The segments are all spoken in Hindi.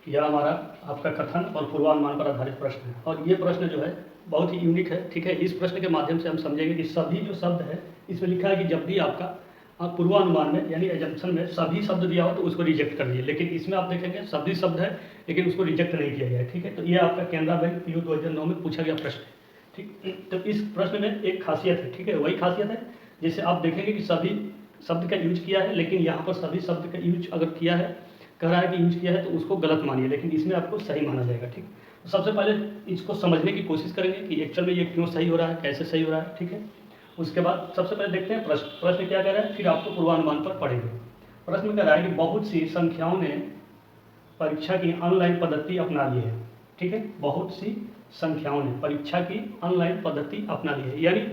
यह हमारा आपका कथन और पूर्वानुमान पर आधारित प्रश्न है और ये प्रश्न जो है बहुत ही यूनिक है। ठीक है, इस प्रश्न के माध्यम से हम समझेंगे कि सभी जो शब्द है इसमें लिखा है कि जब भी आपका पूर्वानुमान में यानी एजम्पशन में सभी शब्द दिया हो तो उसको रिजेक्ट कर दिए, लेकिन इसमें आप देखेंगे सभी शब्द है लेकिन उसको रिजेक्ट नहीं किया गया है। ठीक है, तो ये आपका केनरा बैंक पीओ 2009 में पूछा गया प्रश्न है। ठीक, तो इस प्रश्न में एक खासियत है। ठीक है, वही खासियत है जैसे आप देखेंगे कि सभी शब्द का यूज किया है, लेकिन यहाँ पर सभी शब्द का यूज अगर किया है, कह रहा है कि यूज किया है तो उसको गलत मानिए, लेकिन इसमें आपको सही माना जाएगा। ठीक, तो सबसे पहले इसको समझने की कोशिश करेंगे कि एक्चुअल में ये क्यों सही हो रहा है, कैसे सही हो रहा है। ठीक है, उसके बाद सबसे पहले देखते हैं प्रश्न क्या कह रहा है, फिर आपको पूर्वानुमान पर पढ़ेंगे। प्रश्न कह रहा है कि बहुत सी संख्याओं ने परीक्षा की ऑनलाइन पद्धति अपना ली है। ठीक है, बहुत सी संख्याओं ने परीक्षा की ऑनलाइन पद्धति अपना ली है, यानी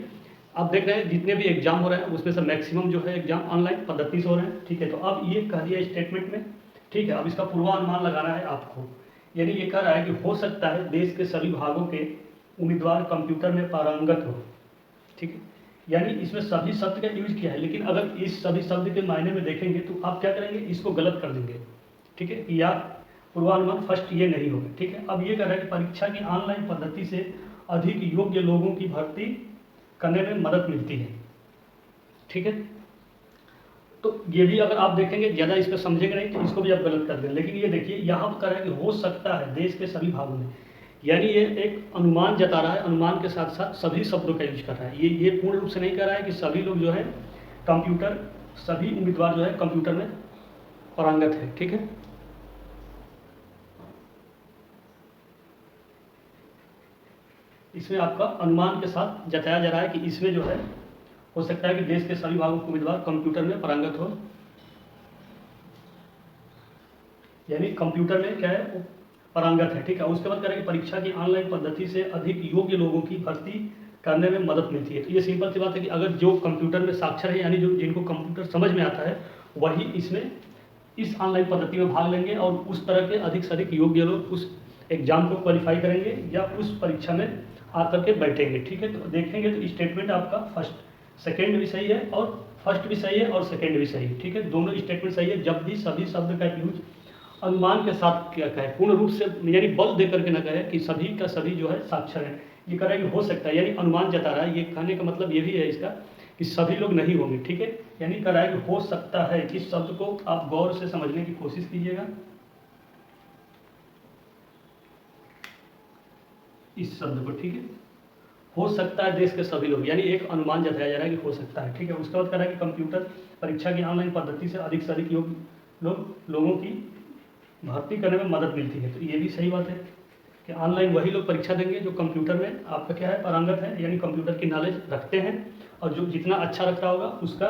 आप देख रहे हैं जितने भी एग्जाम हो रहे हैं उसमें से मैक्सिमम जो है एग्जाम ऑनलाइन पद्धति से हो रहे हैं। ठीक है, तो अब ये कह दिया स्टेटमेंट में। ठीक है, अब इसका पूर्वानुमान लगाना है आपको, यानी ये कह रहा है कि हो सकता है देश के सभी भागों के उम्मीदवार कंप्यूटर में पारंगत हो। ठीक है, यानी इसमें सभी शब्द का यूज किया है, लेकिन अगर इस सभी शब्द के मायने में देखेंगे तो आप क्या करेंगे, इसको गलत कर देंगे। ठीक है, या पूर्वानुमान फर्स्ट ये नहीं होगा। ठीक है, अब ये कह रहा है कि परीक्षा की ऑनलाइन पद्धति से अधिक योग्य लोगों की भर्ती करने में मदद मिलती है। ठीक है, तो ये भी अगर आप देखेंगे ज़्यादा इस पर समझेंगे नहीं तो इसको भी आप गलत कर दें, लेकिन ये देखिए यहाँ पर कह रहा है कि हो सकता है देश के सभी भागों में, यानी ये एक अनुमान जता रहा है, अनुमान के साथ साथ सभी शब्दों का यूज कर रहा है। ये पूर्ण रूप से नहीं कह रहा है कि सभी लोग जो है कंप्यूटर, सभी उम्मीदवार जो है कंप्यूटर में पारंगत है। ठीक है, इसमें आपका अनुमान के साथ जताया जा रहा है कि इसमें जो है हो सकता है कि देश के सभी भागों के उम्मीदवार कंप्यूटर में पारंगत हो, यानी कंप्यूटर में क्या है पारंगत है। ठीक है, उसके बाद करेंगे परीक्षा की ऑनलाइन पद्धति से अधिक योग्य लोगों की भर्ती करने में मदद मिलती है। तो ये सिंपल सी बात है कि अगर जो कंप्यूटर में साक्षर है, यानी जो जिनको कंप्यूटर समझ में आता है, वही इसमें इस ऑनलाइन पद्धति में भाग लेंगे और उस तरह के अधिक से अधिक योग्य लोग उस एग्जाम को क्वालिफाई करेंगे या उस परीक्षा में आकर के बैठेंगे। ठीक है, तो देखेंगे तो स्टेटमेंट आपका फर्स्ट सेकेंड भी सही है और फर्स्ट भी सही है और सेकेंड भी सही है। ठीक है, दोनों स्टेटमेंट सही है। जब भी सभी शब्द का यूज अनुमान के साथ क्या कहे, पूर्ण रूप से यानी बल दे करके ना कहे कि सभी का सभी जो है साक्षर है, ये कह रहा है कि हो सकता है, यानी अनुमान जता रहा है। ये कहने का मतलब ये भी है इसका कि सभी लोग नहीं होंगे। ठीक है, यानी कह रहा है कि हो सकता है। इस शब्द को आप गौर से समझने की कोशिश कीजिएगा, इस शब्द को। ठीक है, हो सकता है देश के सभी लोग, यानी एक अनुमान जताया जा रहा है कि हो सकता है। ठीक है, उसके बाद कह रहा है कि कंप्यूटर परीक्षा की ऑनलाइन पद्धति से अधिक योग्य लोगों की भर्ती करने में मदद मिलती है। तो ये भी सही बात है कि ऑनलाइन वही लोग परीक्षा देंगे जो कंप्यूटर में आपका क्या है पारंगत है, यानी कंप्यूटर की नॉलेज रखते हैं, और जो जितना अच्छा रख रहा होगा उसका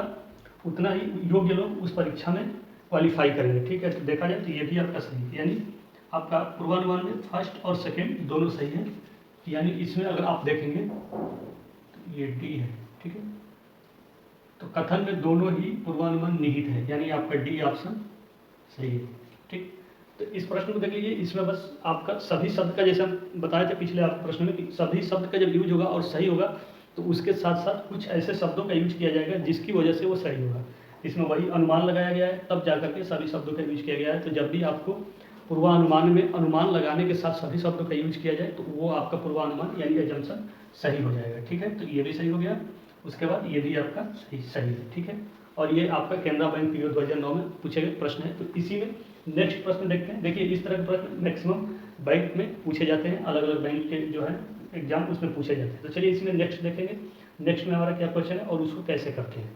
उतना ही योग्य लोग उस परीक्षा में क्वालिफाई करेंगे। ठीक है, तो देखा जाए तो ये भी आपका सही है, यानी आपका पूर्वानुमान में फर्स्ट और सेकेंड दोनों सही है। यानी इसमें अगर आप देखेंगे तो ये डी है। ठीक है, तो कथन में दोनों ही पूर्वानुमान निहित है, यानी आपका डी ऑप्शन सही है। ठीक, तो इस प्रश्न को देख लीजिए, इसमें बस आपका सभी शब्द का, जैसे हम बताए थे पिछले आप प्रश्न में, कि सभी शब्द का जब यूज होगा और सही होगा तो उसके साथ साथ कुछ ऐसे शब्दों का यूज किया जाएगा जिसकी वजह से वो सही होगा। इसमें वही अनुमान लगाया गया है, तब जाकर के सभी शब्दों का यूज किया गया है। तो जब भी आपको पूर्वानुमान में अनुमान लगाने के साथ सभी शब्दों का यूज किया जाए तो वो आपका पूर्वानुमान यानी एजम्पशन सही हो जाएगा। ठीक है, तो ये भी सही हो गया, उसके बाद ये भी आपका सही है। ठीक है, और ये आपका केनरा बैंक पीओ 2009 में पूछे गए प्रश्न है। तो इसी में नेक्स्ट प्रश्न देखते हैं। देखिए इस तरह के प्रश्न मैक्सिमम बैंक में पूछे जाते हैं, अलग अलग बैंक के जो है एग्जाम उसमें पूछे जाते हैं। तो चलिए इसमें नेक्स्ट देखेंगे, नेक्स्ट में हमारा क्या क्वेश्चन है और उसको कैसे करते हैं।